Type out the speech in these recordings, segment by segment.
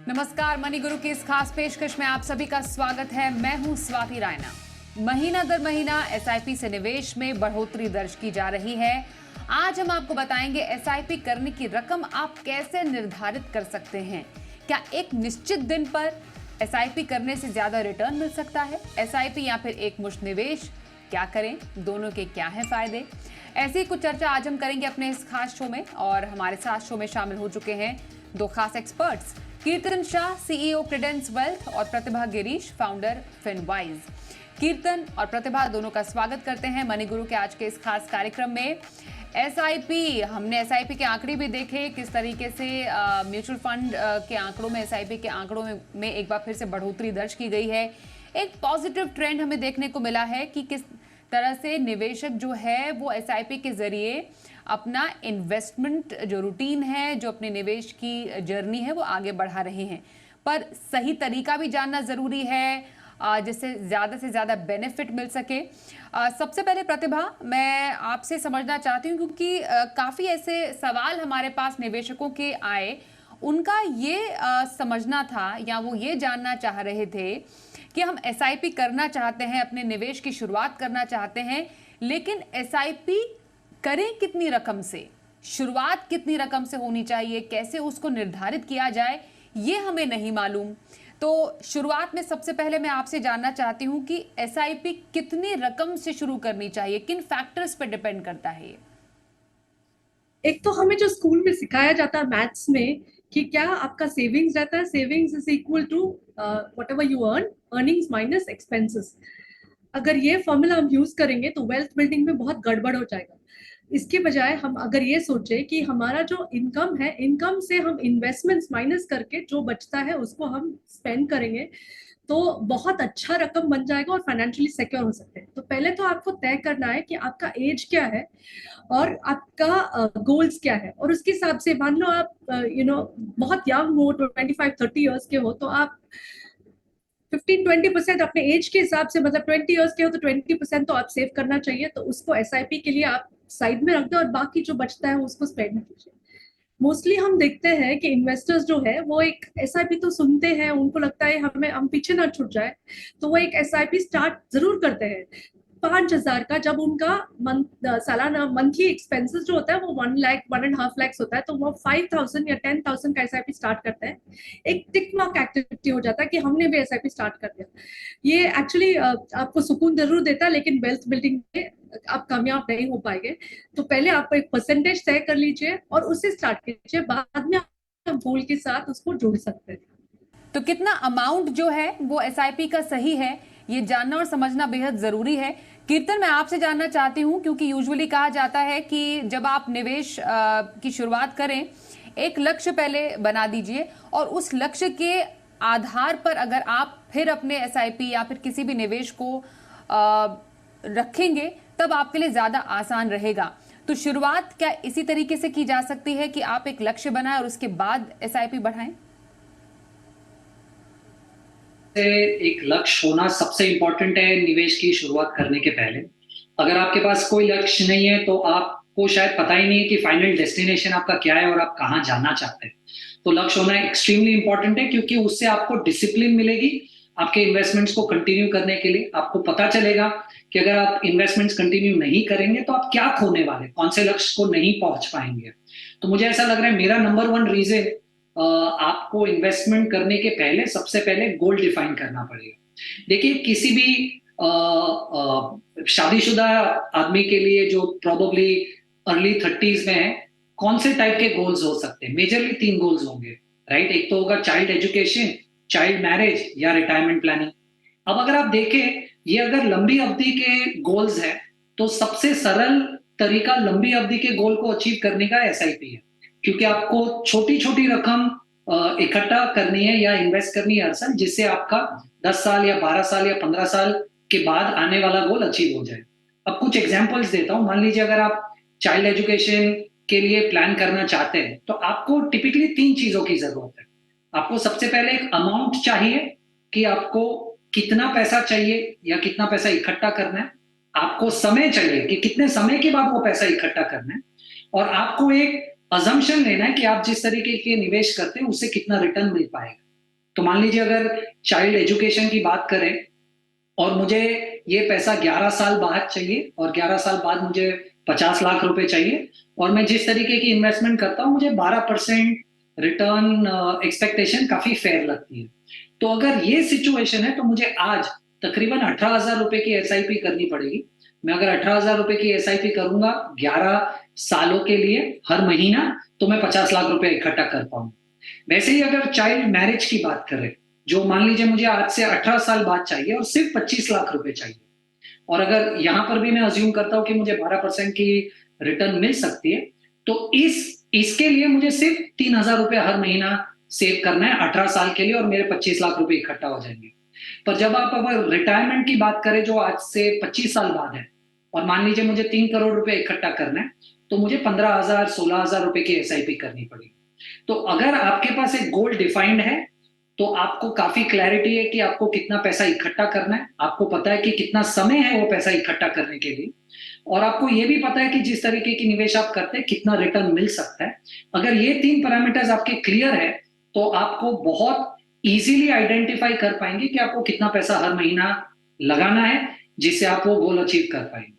नमस्कार, मनी गुरु की इस खास पेशकश में आप सभी का स्वागत है। मैं हूं स्वाति रायना। महीना दर महीना एसआईपी से निवेश में बढ़ोतरी दर्ज की जा रही है। आज हम आपको बताएंगे एसआईपी करने की रकम आप कैसे निर्धारित कर सकते हैं। क्या एक निश्चित दिन पर एसआईपी करने से ज्यादा रिटर्न मिल सकता है? एसआईपी या फिर एक मुश्त निवेश, क्या करें? दोनों के क्या है फायदे? ऐसी ही कुछ चर्चा आज हम करेंगे अपने इस खास शो में। और हमारे साथ शो में शामिल हो चुके हैं दो खास एक्सपर्ट्स, कीर्तन शाह, सीईओ क्रेडेंस वेल्थ, और प्रतिभा गिरीश, फाउंडर फिनवाइज। कीर्तन और प्रतिभा दोनों का स्वागत करते हैं मनी गुरु के आज के इस खास कार्यक्रम में। एसआईपी, हमने एसआईपी के आंकड़े भी देखे, किस तरीके से म्यूचुअल फंड के आंकड़ों में, एसआईपी के आंकड़ों में एक बार फिर से बढ़ोतरी दर्ज की गई है। एक पॉजिटिव ट्रेंड हमें देखने को मिला है कि किस तरह से निवेशक जो है वो एसआईपी के जरिए अपना इन्वेस्टमेंट जो रूटीन है, जो अपने निवेश की जर्नी है, वो आगे बढ़ा रहे हैं। पर सही तरीका भी जानना जरूरी है जिससे ज्यादा से ज्यादा बेनिफिट मिल सके। सबसे पहले प्रतिभा, मैं आपसे समझना चाहती हूँ क्योंकि काफी ऐसे सवाल हमारे पास निवेशकों के आए। उनका ये समझना था या वो ये जानना चाह रहे थे कि हम एसआईपी करना चाहते हैं, अपने निवेश की शुरुआत करना चाहते हैं, लेकिन एसआईपी करें कितनी रकम से, शुरुआत कितनी रकम से होनी चाहिए, कैसे उसको निर्धारित किया जाए, ये हमें नहीं मालूम। तो शुरुआत में सबसे पहले मैं आपसे जानना चाहती हूं कि एसआईपी कितनी रकम से शुरू करनी चाहिए, किन फैक्टर्स पर डिपेंड करता है ये? एक तो हमें जो स्कूल में सिखाया जाता है मैथ्स में कि क्या आपका सेविंग्स रहता है, savings is equal to whatever you earn, earnings minus expenses. अगर ये फॉर्मूला हम यूज करेंगे तो वेल्थ बिल्डिंग में बहुत गड़बड़ हो जाएगा। इसके बजाय हम अगर ये सोचे कि हमारा जो इनकम है, इनकम से हम इन्वेस्टमेंट्स माइनस करके जो बचता है उसको हम स्पेंड करेंगे तो बहुत अच्छा रकम बन जाएगा और फाइनेंशियली सिक्योर हो सकते हैं। तो पहले तो आपको तय करना है कि आपका एज क्या है और आपका गोल्स क्या है, और उसके हिसाब से मान लो आप बहुत यंग हो, 25-30 ईयर्स के हो, तो आप 15-20% अपने एज के हिसाब से, मतलब 20 ईयर्स के हो तो 20% तो आप सेव करना चाहिए। तो उसको एसआईपी के लिए आप साइड में रख दो और बाकी जो बचता है उसको स्पेंड कीजिए। मोस्टली हम देखते हैं कि इन्वेस्टर्स जो है वो एक एसआईपी तो सुनते हैं, उनको लगता है हमें हम पीछे ना छूट जाए, तो वो एक एसआईपी स्टार्ट जरूर करते हैं 5,000 का। जब उनका सालाना मंथली एक्सपेंसेस जो होता है वो 1 लाख 1.5 लाख होता है, तो वो 5,000 या 10,000 का एसआईपी स्टार्ट करते हैं। एक टिक मार्क एक्टिविटी हो जाता है कि हमने भी एसआईपी स्टार्ट कर दिया। ये एक्चुअली आपको सुकून जरूर देता है, लेकिन वेल्थ बिल्डिंग में आप कामयाब नहीं हो पाएंगे। तो पहले आप एक परसेंटेज तय कर लीजिए और उससे स्टार्ट कीजिए, बाद में आप गोल के साथ उसको जोड़ सकते हैं। तो कितना अमाउंट जो है वो एसआईपी का सही है, ये जानना और समझना बेहद जरूरी है। कीर्तन, मैं आपसे जानना चाहती हूं क्योंकि यूजुअली कहा जाता है कि जब आप निवेश की शुरुआत करें, एक लक्ष्य पहले बना दीजिए और उस लक्ष्य के आधार पर अगर आप फिर अपने एसआईपी या फिर किसी भी निवेश को रखेंगे तब आपके लिए ज्यादा आसान रहेगा। तो शुरुआत क्या इसी तरीके से की जा सकती है कि आप एक लक्ष्य बनाएं और उसके बाद एसआईपी बढ़ाएं? एक लक्ष्य होना सबसे इंपॉर्टेंट है निवेश की शुरुआत करने के पहले। अगर आपके पास कोई लक्ष्य नहीं है तो आपको शायद पता ही नहीं है कि फाइनल डेस्टिनेशन आपका क्या है और आप कहाँ जाना चाहते हैं। तो लक्ष्य होना एक्सट्रीमली इंपॉर्टेंट है क्योंकि उससे आपको डिसिप्लिन मिलेगी आपके इन्वेस्टमेंट्स को कंटिन्यू करने के लिए। आपको पता चलेगा कि अगर आप इन्वेस्टमेंट्स कंटिन्यू नहीं करेंगे तो आप क्या खोने वाले, कौन से लक्ष्य को नहीं पहुंच पाएंगे। तो मुझे ऐसा लग रहा है मेरा नंबर 1 रीजन आपको इन्वेस्टमेंट करने के पहले सबसे पहले गोल डिफाइन करना पड़ेगा। देखिए, किसी भी शादीशुदा आदमी के लिए जो प्रोबेबली अर्ली 30s में है, कौन से टाइप के गोल्स हो सकते हैं? मेजरली 3 गोल्स होंगे, राइट? एक तो होगा चाइल्ड एजुकेशन, चाइल्ड मैरिज या रिटायरमेंट प्लानिंग। अब अगर आप देखें, ये अगर लंबी अवधि के गोल्स है तो सबसे सरल तरीका लंबी अवधि के गोल को अचीव करने का एसआईपी है, क्योंकि आपको छोटी छोटी रकम इकट्ठा करनी है या इन्वेस्ट करनी है हर साल, जिससे आपका 10 साल या 12 साल या 15 साल के बाद आने वाला गोल अचीव हो जाए। अब कुछ एग्जांपल्स देता हूं। मान लीजिए अगर आप चाइल्ड एजुकेशन के लिए प्लान करना चाहते हैं तो आपको टिपिकली 3 चीजों की जरूरत है। आपको सबसे पहले एक अमाउंट चाहिए कि आपको कितना पैसा चाहिए या कितना पैसा इकट्ठा करना है। आपको समय चाहिए कि कितने समय के बाद वो पैसा इकट्ठा करना है। और आपको एक अजम्पशन लेना है कि आप जिस तरीके के निवेश करते हैं उससे कितना रिटर्न मिल पाएगा। तो मान लीजिए अगर चाइल्ड एजुकेशन की बात करें और मुझे ये पैसा 11 साल बाद चाहिए और 11 साल बाद मुझे 50 लाख रुपए चाहिए और मैं जिस तरीके की इन्वेस्टमेंट करता हूं मुझे 12% रिटर्न एक्सपेक्टेशन काफी फेयर लगती है। तो अगर ये सिचुएशन है तो मुझे आज तकरीबन 18,000 रुपए की एसआईपी करनी पड़ेगी। मैं अगर 18,000 रुपए की एसआईपी करूंगा 11 सालों के लिए हर महीना, तो मैं 50 लाख रुपए इकट्ठा कर पाऊंगा। वैसे ही अगर चाइल्ड मैरिज की बात करें, जो मान लीजिए मुझे आज से 18 साल बाद चाहिए और सिर्फ 25 लाख रुपए चाहिए, और अगर यहां पर भी मैं अज्यूम करता हूं कि मुझे 12% की रिटर्न मिल सकती है, तो इसके लिए मुझे सिर्फ 3,000 रुपए हर महीना सेव करना है 18 साल के लिए और मेरे 25 लाख रुपए इकट्ठा हो जाएंगे। पर जब आप अगर रिटायरमेंट की बात करें जो आज से 25 साल बाद है और मान लीजिए मुझे 3 करोड़ रुपए इकट्ठा करना है, तो मुझे 15,000 16,000 रुपए की एसआईपी करनी पड़ेगी। तो अगर आपके पास एक गोल डिफाइंड है तो आपको काफी क्लैरिटी है कि आपको कितना पैसा इकट्ठा करना है, आपको पता है कि कितना समय है वो पैसा इकट्ठा करने के लिए, और आपको ये भी पता है कि जिस तरीके की निवेश आप करते हैं कितना रिटर्न मिल सकता है। अगर ये 3 पैरामीटर्स आपके क्लियर है तो आपको बहुत इजीली आइडेंटिफाई कर पाएंगे कि आपको कितना पैसा हर महीना लगाना है जिससे आप वो गोल अचीव कर पाएंगे।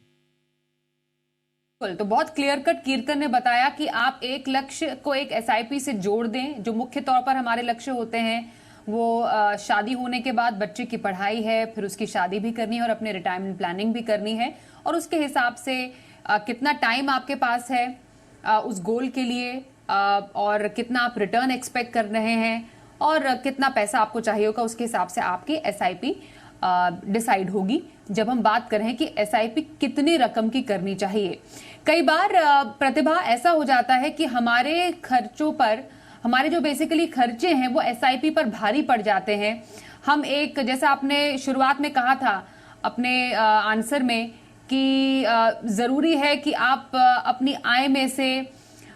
तो बहुत क्लियर कट कीर्तन ने बताया कि आप एक लक्ष्य को एक एसआईपी से जोड़ दें। जो मुख्य तौर पर हमारे लक्ष्य होते हैं वो शादी होने के बाद बच्चे की पढ़ाई है, फिर उसकी शादी भी करनी है और अपने रिटायरमेंट प्लानिंग भी करनी है, और उसके हिसाब से कितना टाइम आपके पास है उस गोल के लिए, और कितना आप रिटर्न एक्सपेक्ट कर रहे हैं और कितना पैसा आपको चाहिए होगा, उसके हिसाब से आपकी एसआईपी डिसाइड होगी। जब हम बात करें कि एसआईपी कितनी रकम की करनी चाहिए, कई बार प्रतिभा ऐसा हो जाता है कि हमारे खर्चों पर, हमारे जो बेसिकली खर्चे हैं वो एसआईपी पर भारी पड़ जाते हैं। हम एक, जैसा आपने शुरुआत में कहा था अपने आंसर में कि जरूरी है कि आप अपनी आय में से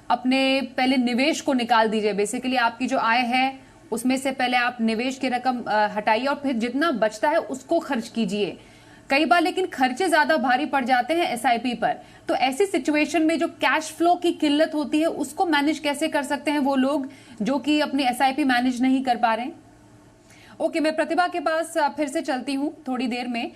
अपने पहले निवेश को निकाल दीजिए। बेसिकली आपकी जो आय है उसमें से पहले आप निवेश की रकम हटाइए और फिर जितना बचता है उसको खर्च कीजिए। कई बार लेकिन खर्चे ज्यादा भारी पड़ जाते हैं एसआईपी पर, तो ऐसी सिचुएशन में जो कैश फ्लो की किल्लत होती है उसको मैनेज कैसे कर सकते हैं वो लोग जो कि अपनी एसआईपी मैनेज नहीं कर पा रहे हैं? ओके, मैं प्रतिभा के पास फिर से चलती हूँ थोड़ी देर में।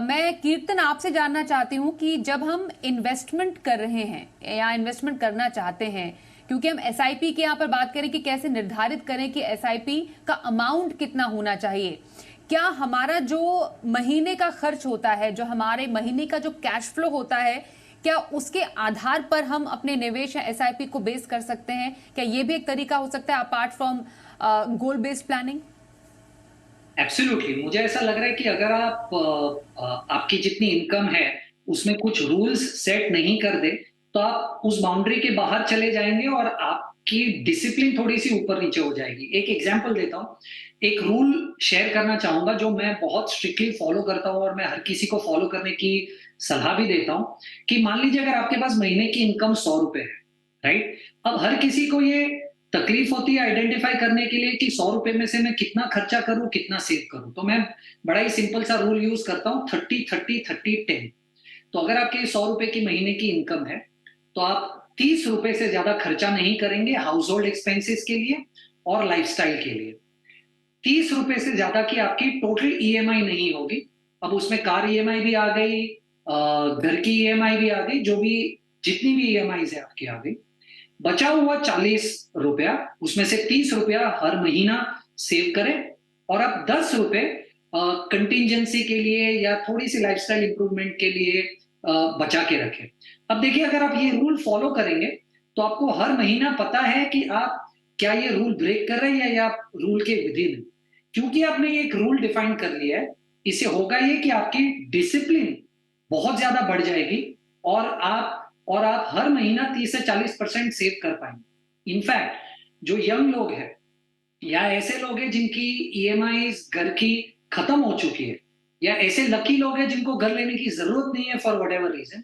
मैं कीर्तन आपसे जानना चाहती हूँ कि जब हम इन्वेस्टमेंट कर रहे हैं या इन्वेस्टमेंट करना चाहते हैं, क्योंकि हम एसआईपी की यहाँ पर बात करें कि कैसे निर्धारित करें कि एसआईपी का अमाउंट कितना होना चाहिए, क्या हमारा जो महीने का खर्च होता है, जो हमारे महीने का जो कैश फ्लो होता है, क्या उसके आधार पर हम अपने निवेश या एसआईपी को बेस कर सकते हैं? क्या ये भी एक तरीका हो सकता है apart from goal based planning? Absolutely, मुझे ऐसा लग रहा है कि अगर आप आपकी जितनी इनकम है उसमें कुछ रूल्स सेट नहीं कर दे तो आप उस बाउंड्री के बाहर चले जाएंगे और आपकी डिसिप्लिन थोड़ी सी ऊपर नीचे हो जाएगी। एक एग्जांपल देता हूँ, एक रूल शेयर करना चाहूंगा जो मैं बहुत स्ट्रिक्टली फॉलो करता हूँ और मैं हर किसी को फॉलो करने की सलाह भी देता हूँ कि मान लीजिए अगर आपके पास महीने की इनकम 100 रुपए है, राइट, अब हर किसी को ये तकलीफ होती है आइडेंटिफाई करने के लिए कि 100 रुपए में से मैं कितना खर्चा करूं, कितना सेव करूं। तो मैं बड़ा ही सिंपल सा रूल यूज करता हूं, 30-30-30-10। तो अगर आपके 100 रुपए की महीने की इनकम है तो आप 30 रुपए से ज्यादा खर्चा नहीं करेंगे हाउस होल्ड एक्सपेंसेस के लिए और लाइफस्टाइल के लिए। 30 रुपए से ज्यादा की आपकी टोटल ईएमआई नहीं होगी। अब उसमें कार ईएमआई भी आ गई, घर की ईएमआई भी आ गई, जो भी जितनी भी ईएमआई है आपकी आ गई। बचा हुआ 40 रुपया, उसमें से 30 रुपया हर महीना सेव करें और आप 10 रुपए कंटिजेंसी के लिए या थोड़ी सी लाइफस्टाइल इंप्रूवमेंट के लिए बचा के रखें। अब देखिए, अगर आप ये रूल फॉलो करेंगे तो आपको हर महीना पता है कि आप क्या ये रूल ब्रेक कर रहे हैं या आप रूल के विदिन। क्योंकि आपने ये एक रूल डिफाइन कर लिया है, इससे होगा ये कि आपकी डिसिप्लिन बहुत ज्यादा बढ़ जाएगी और आप हर महीना 30 से 40% सेव कर पाएंगे। इनफैक्ट जो यंग लोग हैं या ऐसे लोग हैं जिनकी ईएमआई घर की खत्म हो चुकी है या ऐसे लकी लोग हैं जिनको घर लेने की जरूरत नहीं है फॉर व्हाटएवर रीजन,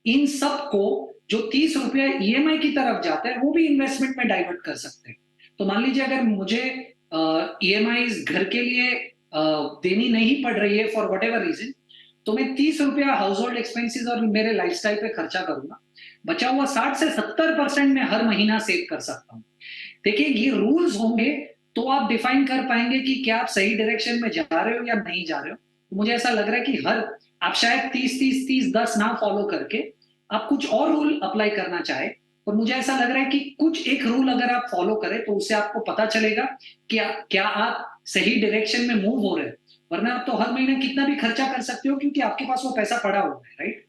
इन सब को जो 30 रुपया ईएमआई की तरफ जाता है वो भी इन्वेस्टमेंट में डाइवर्ट कर सकते हैं। तो मान लीजिए अगर मुझे ईएमआई घर के लिए देनी नहीं पड़ रही है फॉर व्हाटएवर रीजन, तो मैं 30 रुपया हाउस होल्ड एक्सपेंसेस और मेरे लाइफस्टाइल पे खर्चा करूंगा, बचा हुआ 60 से 70% में हर महीना सेव कर सकता हूं। देखिए, ये रूल्स होंगे तो आप डिफाइन कर पाएंगे कि क्या आप सही डायरेक्शन में जा रहे हो या नहीं जा रहे हो। तो मुझे ऐसा लग रहा है कि आप शायद 30-30-30-10 ना फॉलो करके आप कुछ और रूल अप्लाई करना चाहे। और मुझे ऐसा लग रहा है कि कुछ एक रूल अगर आप फॉलो करें तो उससे आपको पता चलेगा कि क्या आप सही डायरेक्शन में मूव हो रहे हैं। वरना आप तो हर महीने कितना भी खर्चा कर सकते हो क्योंकि आपके पास वो पैसा पड़ा हुआ है, राइट।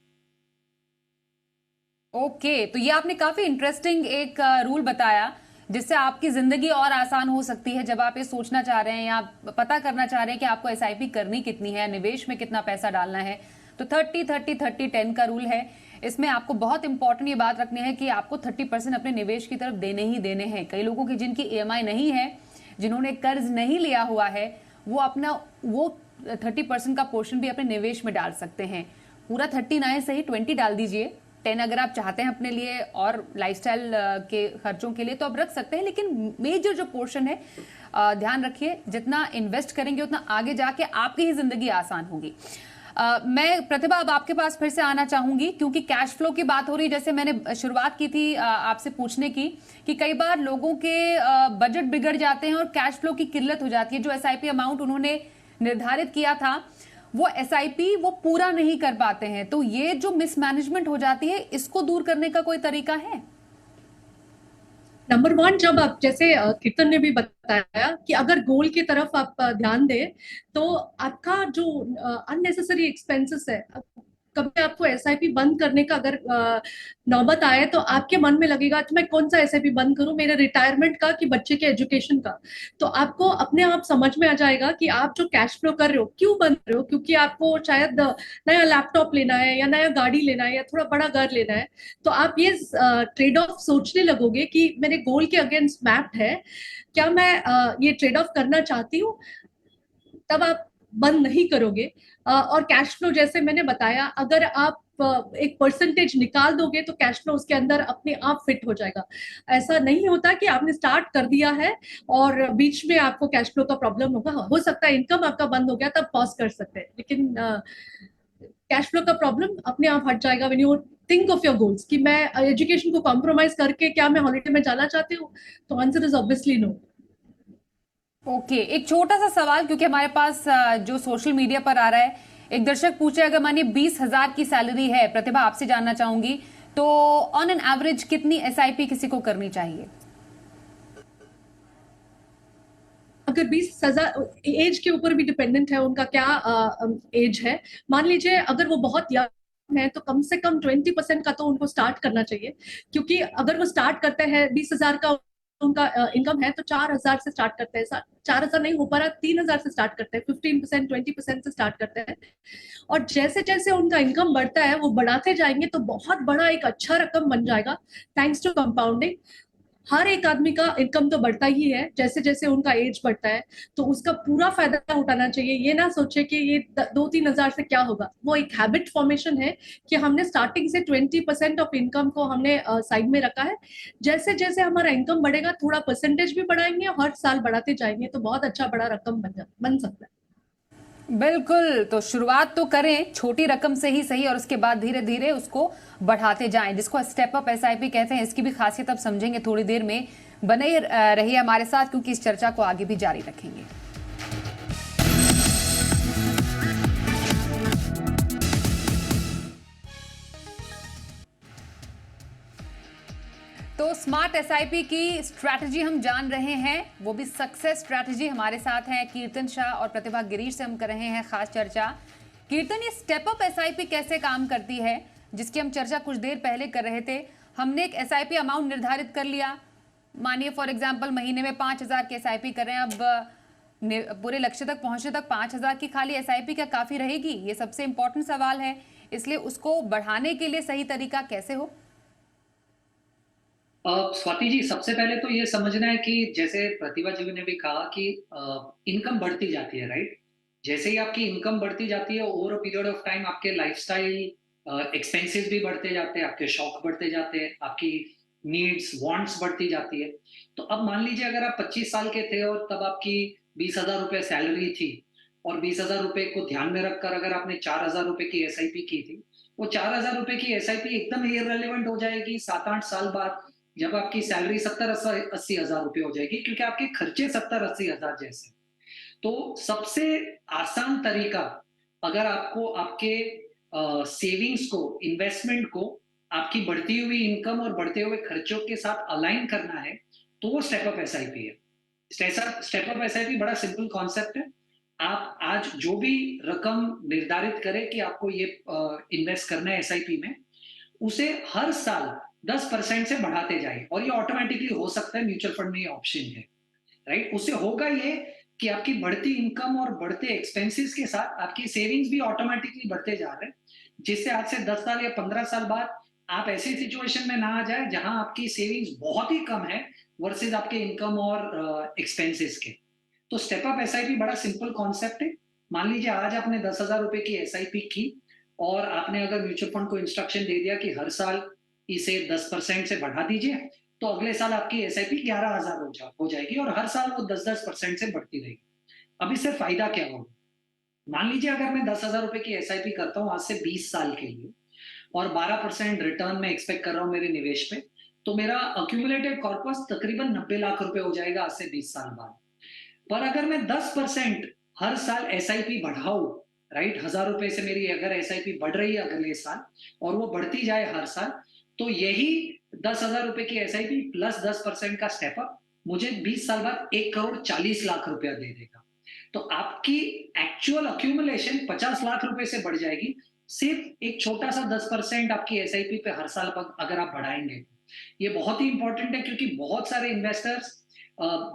ओके, तो ये आपने काफी इंटरेस्टिंग एक रूल बताया जिससे आपकी जिंदगी और आसान हो सकती है जब आप ये सोचना चाह रहे हैं या पता करना चाह रहे हैं कि आपको एसआईपी करनी कितनी है, निवेश में कितना पैसा डालना है। तो 30-30-30-10 का रूल है। इसमें आपको बहुत इंपॉर्टेंट ये बात रखनी है कि आपको 30% अपने निवेश की तरफ देने ही देने हैं। कई लोगों की जिनकी ईएमआई नहीं है, जिन्होंने कर्ज नहीं लिया हुआ है, वो अपना वो 30% का पोर्शन भी अपने निवेश में डाल सकते हैं। पूरा 30 ना सही 20 डाल दीजिए। 10 अगर आप चाहते हैं अपने लिए और लाइफस्टाइल के खर्चों के लिए तो आप रख सकते हैं, लेकिन मेजर जो पोर्शन है ध्यान रखिए, जितना इन्वेस्ट करेंगे उतना आगे जाके आपकी ही जिंदगी आसान होगी। मैं प्रतिभा अब आपके पास फिर से आना चाहूंगी क्योंकि कैश फ्लो की बात हो रही, जैसे मैंने शुरुआत की थी आपसे पूछने की कि कई बार लोगों के बजट बिगड़ जाते हैं और कैश फ्लो की किल्लत हो जाती है। जो एसआईपी अमाउंट उन्होंने निर्धारित किया था वो एसआईपी वो पूरा नहीं कर पाते हैं, तो ये जो मिसमैनेजमेंट हो जाती है इसको दूर करने का कोई तरीका है? नंबर वन, जब आप जैसे कीर्तन ने भी बताया कि अगर गोल की तरफ आप ध्यान दें तो आपका जो अननेसेसरी एक्सपेंसेस है, कभी आपको एसआईपी बंद करने का अगर नौबत आए तो आपके मन में लगेगा कि मैं कौन सा एसआईपी बंद करूं, मेरे रिटायरमेंट का कि बच्चे के एजुकेशन का। तो आपको अपने आप समझ में आ जाएगा कि आप जो कैश फ्लो कर रहे हो क्यों बंद कर रहे हो, क्योंकि आपको शायद नया लैपटॉप लेना है या नया गाड़ी लेना है या थोड़ा बड़ा घर लेना है। तो आप ये ट्रेड ऑफ सोचने लगोगे कि मेरे गोल के अगेंस्ट मैप्ड है, क्या मैं ये ट्रेड ऑफ करना चाहती हूँ, तब आप बंद नहीं करोगे। और कैश फ्लो जैसे मैंने बताया, अगर आप एक परसेंटेज निकाल दोगे तो कैश फ्लो उसके अंदर अपने आप फिट हो जाएगा। ऐसा नहीं होता कि आपने स्टार्ट कर दिया है और बीच में आपको कैश फ्लो का प्रॉब्लम होगा। हो सकता है इनकम आपका बंद हो गया तब पॉज कर सकते हैं, लेकिन कैश फ्लो का प्रॉब्लम अपने आप हट जाएगा when you think of your goals कि मैं एजुकेशन को कॉम्प्रोमाइज करके क्या मैं हॉलिडे में जाना चाहती हूँ। तो answer is obviously no. Okay, एक छोटा सा सवाल क्योंकि हमारे पास जो सोशल मीडिया पर आ रहा है, एक दर्शक पूछे अगर मानिए 20,000 की सैलरी है, प्रतिभा आपसे जानना चाहूंगी, तो ऑन एन एवरेज कितनी एसआईपी किसी को करनी चाहिए? अगर 20,000 एज के ऊपर भी डिपेंडेंट है उनका क्या एज है। मान लीजिए अगर वो बहुत यंग है तो कम से कम 20% का तो उनको स्टार्ट करना चाहिए, क्योंकि अगर वो स्टार्ट करते हैं 20,000 का उनका इनकम है तो 4,000 से स्टार्ट करते हैं। 4,000 नहीं हो पा रहा, 3,000 से स्टार्ट करते हैं, 15% 20% से स्टार्ट करते हैं। और जैसे जैसे उनका इनकम बढ़ता है वो बढ़ाते जाएंगे तो बहुत बड़ा एक अच्छा रकम बन जाएगा थैंक्स टू कंपाउंडिंग। हर एक आदमी का इनकम तो बढ़ता ही है जैसे जैसे उनका एज बढ़ता है, तो उसका पूरा फायदा उठाना चाहिए। ये ना सोचे कि ये 2-3 हजार से क्या होगा। वो एक हैबिट फॉर्मेशन है कि हमने स्टार्टिंग से 20% ऑफ इनकम को हमने साइड में रखा है। जैसे जैसे हमारा इनकम बढ़ेगा थोड़ा परसेंटेज भी बढ़ाएंगे, हर साल बढ़ाते जाएंगे तो बहुत अच्छा बड़ा रकम बन सकता है। बिल्कुल, तो शुरुआत तो करें छोटी रकम से ही सही और उसके बाद धीरे धीरे उसको बढ़ाते जाएं, जिसको स्टेप अप एसआईपी कहते हैं। इसकी भी खासियत अब समझेंगे थोड़ी देर में। बने ही रहिए हमारे साथ क्योंकि इस चर्चा को आगे भी जारी रखेंगे। तो स्मार्ट एसआईपी की स्ट्रैटेजी हम जान रहे हैं, वो भी सक्सेस स्ट्रैटेजी। हमारे साथ हैं कीर्तन शाह और प्रतिभा गिरीश से हम कर रहे हैं खास चर्चा। कीर्तन, ये स्टेप अप एसआईपी कैसे काम करती है, जिसकी हम चर्चा कुछ देर पहले कर रहे थे। हमने एक एसआईपी अमाउंट निर्धारित कर लिया, मानिए फॉर एग्जांपल महीने में 5,000 की एसआईपी कर रहे हैं। अब पूरे लक्ष्य तक पहुंचने तक 5,000 की खाली एसआईपी क्या काफी रहेगी? ये सबसे इंपॉर्टेंट सवाल है, इसलिए उसको बढ़ाने के लिए सही तरीका कैसे हो? स्वाति जी, सबसे पहले तो ये समझना है कि जैसे प्रतिभा जी ने भी कहा कि इनकम बढ़ती जाती है, राइट। जैसे ही आपकी इनकम बढ़ती जाती है over a period of time आपके लाइफस्टाइल एक्सपेंसेस भी बढ़ते जाते हैं, आपके शौक बढ़ते जाते हैं, आपकी नीड्स वांट्स बढ़ती जाती है। तो अब मान लीजिए अगर आप 25 साल के थे और तब आपकी 20,000 रुपए सैलरी थी और 20,000 रुपए को ध्यान में रखकर अगर आपने 4,000 रुपए की एसआईपी की थी, वो 4,000 रुपए की एसआईपी एकदम इररिलेवेंट हो जाएगी 7-8 साल बाद जब आपकी सैलरी 70-80 हजार रुपये हो जाएगी, क्योंकि आपके खर्चे 70-80 हजार जैसे। तो सबसे आसान तरीका, अगर आपको आपके सेविंग्स को, इन्वेस्टमेंट को आपकी बढ़ती हुई इनकम और बढ़ते हुए खर्चों के साथ अलाइन करना है, तो वो स्टेप अप एसआईपी है। स्टेप अप एसआईपी बड़ा सिंपल कॉन्सेप्ट है। आप आज जो भी रकम निर्धारित करें कि आपको ये इन्वेस्ट करना है एसआईपी में, उसे हर साल 10% से बढ़ाते जाए, और ये ऑटोमेटिकली हो सकता है, म्यूचुअल फंड में ये ऑप्शन है, राइट। उससे होगा ये कि आपकी बढ़ती इनकम और बढ़ते एक्सपेंसेस के साथ आपकी सेविंग्स भी ऑटोमेटिकली बढ़ते जा रहे हैं, जिससे आज से 10 साल या 15 साल बाद आप ऐसी सिचुएशन में ना आ जाए जहां आपकी सेविंग्स बहुत ही कम है वर्सेस आपके इनकम और एक्सपेंसेस के। तो स्टेप अप एसआईपी बड़ा सिंपल कॉन्सेप्ट है। मान लीजिए आज आपने 10,000 रुपए की एसआईपी की, और आपने अगर म्यूचुअल फंड को इंस्ट्रक्शन दे दिया कि हर साल इसे 10% से बढ़ा दीजिए, तो अगले साल आपकी एसआईपी 11,000 हो जाएगी, और हर साल वो 10-10% से बढ़ती रहेगी। अब इससे फायदा क्या होगा? मान लीजिए अगर मैं 10,000 रुपए की एसआईपी करता हूं आज से 20 साल के लिए, और 12% रिटर्न में एक्सपेक्ट कर रहा हूं मेरे निवेश पे, तो मेरा अक्यूमुलेटेड कॉर्पस तकरीबन 90 लाख रुपए हो जाएगा आज से 20 साल बाद। पर अगर मैं 10% हर साल एसआईपी बढ़ाऊं, राइट, 1,000 रुपए से मेरी अगर एसआईपी बढ़ रही है अगले साल, और वो बढ़ती जाए हर साल, तो यही 10,000 रुपए की एसआईपी प्लस 10% का स्टेप अप मुझे 20 साल बाद 1,40,00,000 रुपया दे देगा। तो आपकी एक्चुअल अक्यूमुलेशन 50 लाख रुपए से बढ़ जाएगी, सिर्फ एक छोटा सा 10% आपकी एसआईपी पे हर साल अगर आप बढ़ाएंगे। ये बहुत ही इंपॉर्टेंट है, क्योंकि बहुत सारे इन्वेस्टर्स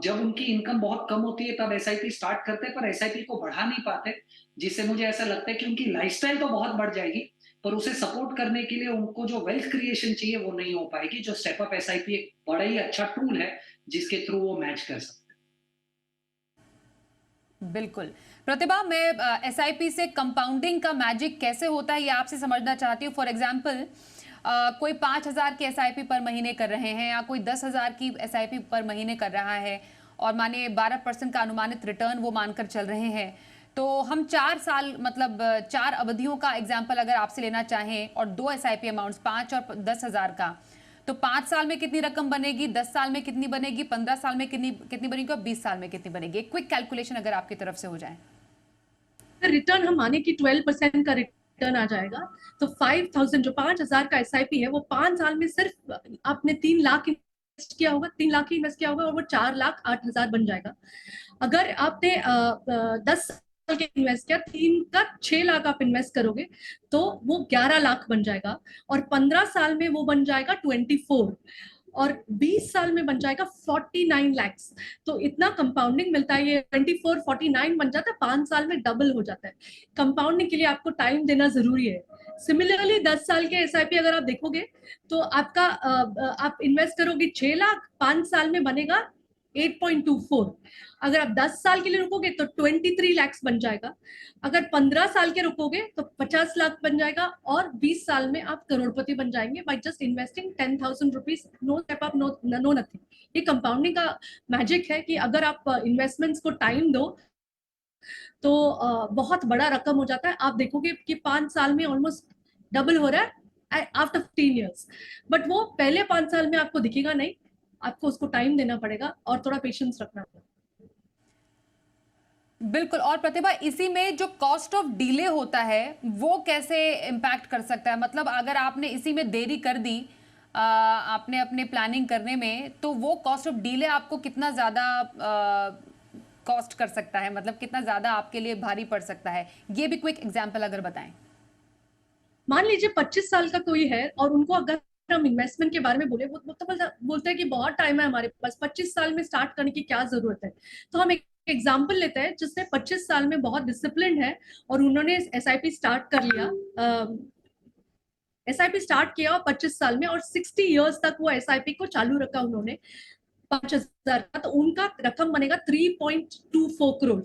जब उनकी इनकम बहुत कम होती है तब एसआईपी स्टार्ट करते हैं, पर एसआईपी को बढ़ा नहीं पाते, जिससे मुझे ऐसा लगता है कि उनकी लाइफस्टाइल तो बहुत बढ़ जाएगी, पर उसे सपोर्ट करने के लिए उनको जो वेल्थ क्रिएशन चाहिए वो नहीं हो पाएगी। जो स्टेप अप एसआईपी एक बड़ा ही अच्छा टूल है जिसके थ्रू वो मैच कर सकते हैं। बिल्कुल। प्रतिभा, मैं एसआईपी से कंपाउंडिंग का मैजिक कैसे होता है ये आपसे समझना चाहती हूँ। फॉर एग्जांपल, कोई 5,000 की एसआईपी पर महीने कर रहे हैं, या कोई 10,000 की एसआईपी पर महीने कर रहा है, और मानिए 12% का अनुमानित रिटर्न वो मानकर चल रहे हैं, तो हम 4 साल, मतलब 4 अवधियों का एग्जाम्पल अगर आपसे लेना चाहें, और 2 एसआईपी अमाउंट्स 5 और 10,000 का, तो 5 साल में कितनी रकम बनेगी, 10 साल में कितनी बनेगी, 15 साल में कितनी बनेगी, और 20 साल में कितनी बनेगी? क्विक कैलकुलेशन अगर आपकी तरफ से हो जाए। रिटर्न हम माने कि 12% का रिटर्न आ जाएगा, तो 5,000 जो 5,000 का एसआईपी है वो 5 साल में सिर्फ आपने 3 लाख इन्वेस्ट किया होगा, 3 लाख ही इन्वेस्ट किया होगा, और वो 4,08,000 बन जाएगा। अगर आपने 10 साल के इन्वेस्ट किया, 3 का 6 लाख आप इन्वेस्ट करोगे तो वो 11 लाख बन जाएगा, और 15 साल में वो बन जाएगा 24, और 20 साल में बन जाएगा 49 लाख्स। तो इतना कंपाउंडिंग मिलता है, ये 24 49 बन जाता है, 5 साल में डबल हो जाता है। कंपाउंडिंग के लिए आपको टाइम देना जरूरी है। सिमिलरली 10 साल के एसआईपी अगर आप देखोगे तो आपका आप इन्वेस्ट करोगे 6 लाख, 5 साल में बनेगा 8.24। अगर आप 10 साल के लिए रुकोगे तो 23 लाख बन जाएगा। अगर 15 साल के रुकोगे तो 50 लाख बन जाएगा, और 20 साल में आप करोड़पति बन जाएंगे by just investing 10,000 rupees. No step up, no nothing. ये कंपाउंडिंग का मैजिक है कि अगर आप इन्वेस्टमेंट्स को टाइम दो तो बहुत बड़ा रकम हो जाता है। आप देखोगे कि 5 साल में ऑलमोस्ट डबल हो रहा है आफ्टर 15 ईयर्स, बट वो पहले 5 साल में आपको दिखेगा नहीं, आपको उसको टाइम देना पड़ेगा और थोड़ा पेशेंस रखना पड़ेगा। बिल्कुल। और प्रतिभा, इसी में जो कॉस्ट ऑफ डिले होता है वो कैसे इम्पैक्ट कर सकता है? मतलब अगर आपने इसी में देरी कर दी आपने अपने प्लानिंग करने में, तो वो कॉस्ट ऑफ डिले आपको कितना ज्यादा कॉस्ट कर सकता है, मतलब कितना ज्यादा आपके लिए भारी पड़ सकता है? ये भी क्विक एग्जांपल अगर बताएं। मान लीजिए 25 साल का कोई है और उनको अगर हम इन्वेस्टमेंट के बारे में बोले, वो तो बोलते हैं कि बहुत टाइम है हमारे पास, 25 साल में स्टार्ट करने की क्या जरूरत है। तो हम एक एग्जाम्पल लेते हैं जिसने 25 साल में बहुत डिसिप्लिन है और उन्होंने एसआईपी स्टार्ट कर लिया, एसआईपी स्टार्ट किया 25 साल में, और 60 इयर्स तक वो एसआईपी को चालू रखा उन्होंने 5,000 का, तो उनका रकम बनेगा 3.24 करोड़।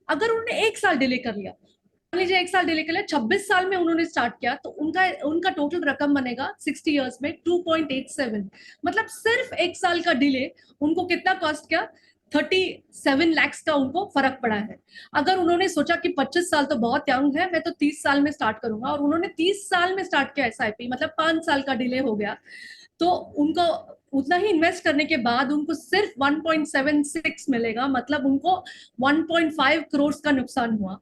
अगर उन्होंने 1 साल डिले कर लिया, मान लीजिए 1 साल डिले कर लिया, 26 साल में उन्होंने स्टार्ट किया, तो उनका टोटल रकम बनेगा 60 इयर्स में 2.87। मतलब सिर्फ 1 साल का डिले उनको कितना कॉस्ट किया? 37 लाख का उनको फर्क पड़ा है। अगर उन्होंने सोचा कि 25 साल तो बहुत यंग है, मैं तो 30 साल में स्टार्ट करूंगा, और उन्होंने 30 साल में स्टार्ट किया एसआईपी, मतलब 5 साल का डिले हो गया, तो उनको उतना ही इन्वेस्ट करने के बाद उनको सिर्फ 1.76 मिलेगा, मतलब उनको 1.5 करोड़ का नुकसान हुआ।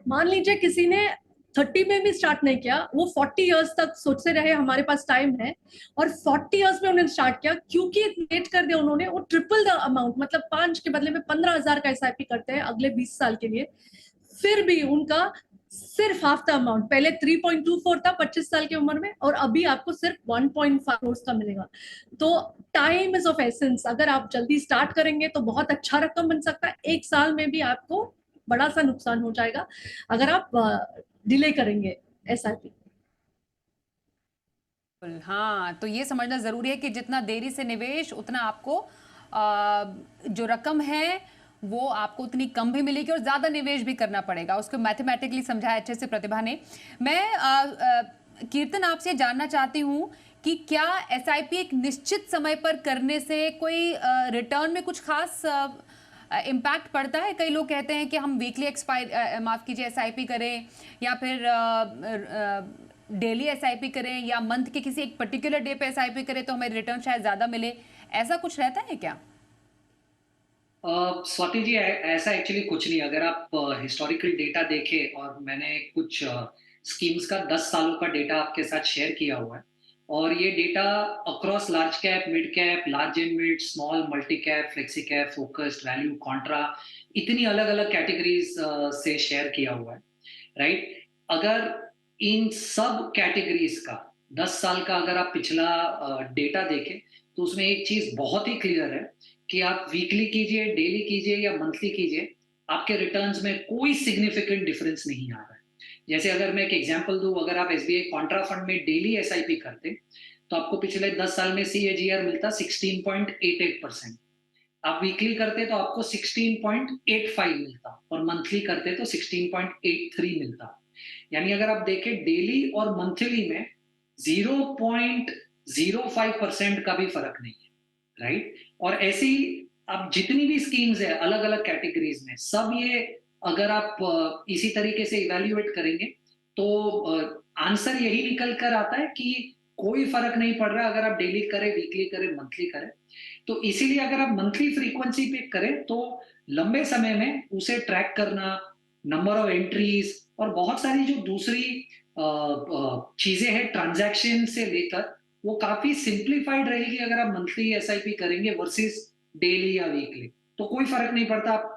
मान लीजिए किसी ने 30 में भी स्टार्ट नहीं किया, वो 40 इयर्स तक सोचते रहे हमारे पास टाइम है, और 40 इयर्स में उन्होंने स्टार्ट किया, क्योंकि लेट कर दिया उन्होंने, वो ट्रिपल द अमाउंट, मतलब 5 के बदले में 15,000 का एसआईपी करते हैं अगले 20 साल के लिए, फिर भी उनका सिर्फ हाफ द अमाउंट, पहले 3.24 था 25 साल की उम्र में, और अभी आपको सिर्फ 1.5 करोड़ का मिलेगा। तो टाइम इज ऑफ एसेंस, अगर आप जल्दी स्टार्ट करेंगे तो बहुत अच्छा रकम बन सकता है, एक साल में भी आपको बड़ा सा नुकसान हो जाएगा अगर आप डिले करेंगे एसआईपी। हाँ, तो ये समझना जरूरी है कि जितना देरी से निवेश उतना आपको जो रकम है वो आपको उतनी कम भी मिलेगी और ज्यादा निवेश भी करना पड़ेगा। उसको मैथमेटिकली समझाया अच्छे से प्रतिभा ने। मैं कीर्तन आपसे जानना चाहती हूँ कि क्या एसआईपी एक निश्चित समय पर करने से कोई रिटर्न में कुछ खास इम्पैक्ट पड़ता है? कई लोग कहते हैं कि हम वीकली एसआईपी करें, या फिर डेली एसआईपी करें, या मंथ के किसी एक पर्टिकुलर डे पे एसआईपी करें तो हमें रिटर्न शायद ज्यादा मिले। ऐसा कुछ रहता है क्या? स्वाति जी, ऐसा एक्चुअली कुछ नहीं। अगर आप हिस्टोरिकल डेटा देखें, और मैंने कुछ स्कीम्स का 10 सालों का डेटा आपके साथ शेयर किया हुआ है, और ये data across large cap, mid cap, large and mid, small, multi cap, flexi cap, focused, value, Contra, इतनी अलग अलग कैटेगरीज से शेयर किया हुआ है, राइट। अगर इन सब कैटेगरीज का 10 साल का अगर आप पिछला डेटा देखें, तो उसमें एक चीज बहुत ही क्लियर है कि आप वीकली कीजिए, डेली कीजिए या मंथली कीजिए, आपके रिटर्न्स में कोई सिग्निफिकेंट डिफरेंस नहीं आ रहा है। जैसे अगर मैं एक एग्जांपल दूं, अगर आप एसबीआई कॉन्ट्रा फंड में डेली एसआईपी करते तो आपको पिछले 10 साल में सीएजीआर मिलता 16.88%। आप वीकली करते तो आपको 16.85 मिलता, और मंथली करते तो 16.83 मिलता। यानी अगर आप देखें डेली और मंथली में 0.05% का भी फर्क नहीं है, राइट। और ऐसी आप जितनी भी स्कीम्स है अलग अलग कैटेगरीज में, सब ये अगर आप इसी तरीके से इवैल्यूएट करेंगे तो आंसर यही निकल कर आता है कि कोई फर्क नहीं पड़ रहा अगर आप डेली करें, वीकली करें, मंथली करें। तो इसीलिए अगर आप मंथली फ्रीक्वेंसी पे करें तो लंबे समय में उसे ट्रैक करना, नंबर ऑफ एंट्रीज और बहुत सारी जो दूसरी चीजें हैं ट्रांजैक्शन से लेकर, वो काफी सिंप्लीफाइड रहेगी अगर आप मंथली एसआईपी करेंगे वर्सेस डेली या वीकली। तो कोई फर्क नहीं पड़ता, आप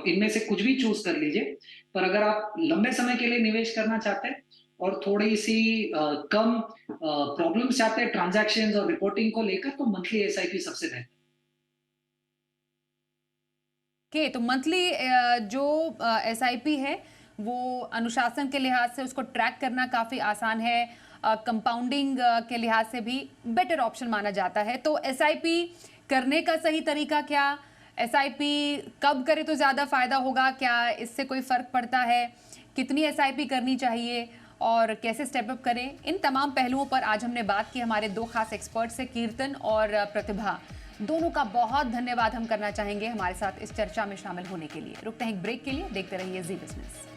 इनमें से कुछ भी चूज कर लीजिए। पर अगर आप लंबे समय के लिए निवेश करना चाहते हैं और थोड़ी सी कम प्रॉब्लम्स चाहते हैं ट्रांजैक्शंस और रिपोर्टिंग को लेकर, तो मंथली एसआईपी सबसे बेहतर। तो मंथली जो एसआईपी है वो अनुशासन के लिहाज से उसको ट्रैक करना काफ़ी आसान है, कंपाउंडिंग के लिहाज से भी बेटर ऑप्शन माना जाता है। तो एसआईपी करने का सही तरीका क्या, एसआईपी कब करे तो ज़्यादा फायदा होगा, क्या इससे कोई फ़र्क पड़ता है, कितनी एसआईपी करनी चाहिए और कैसे स्टेप अप करें, इन तमाम पहलुओं पर आज हमने बात की। हमारे दो खास एक्सपर्ट से कीर्तन और प्रतिभा, दोनों का बहुत धन्यवाद हम करना चाहेंगे हमारे साथ इस चर्चा में शामिल होने के लिए। रुकते हैं एक ब्रेक के लिए, देखते रहिए जी बिजनेस।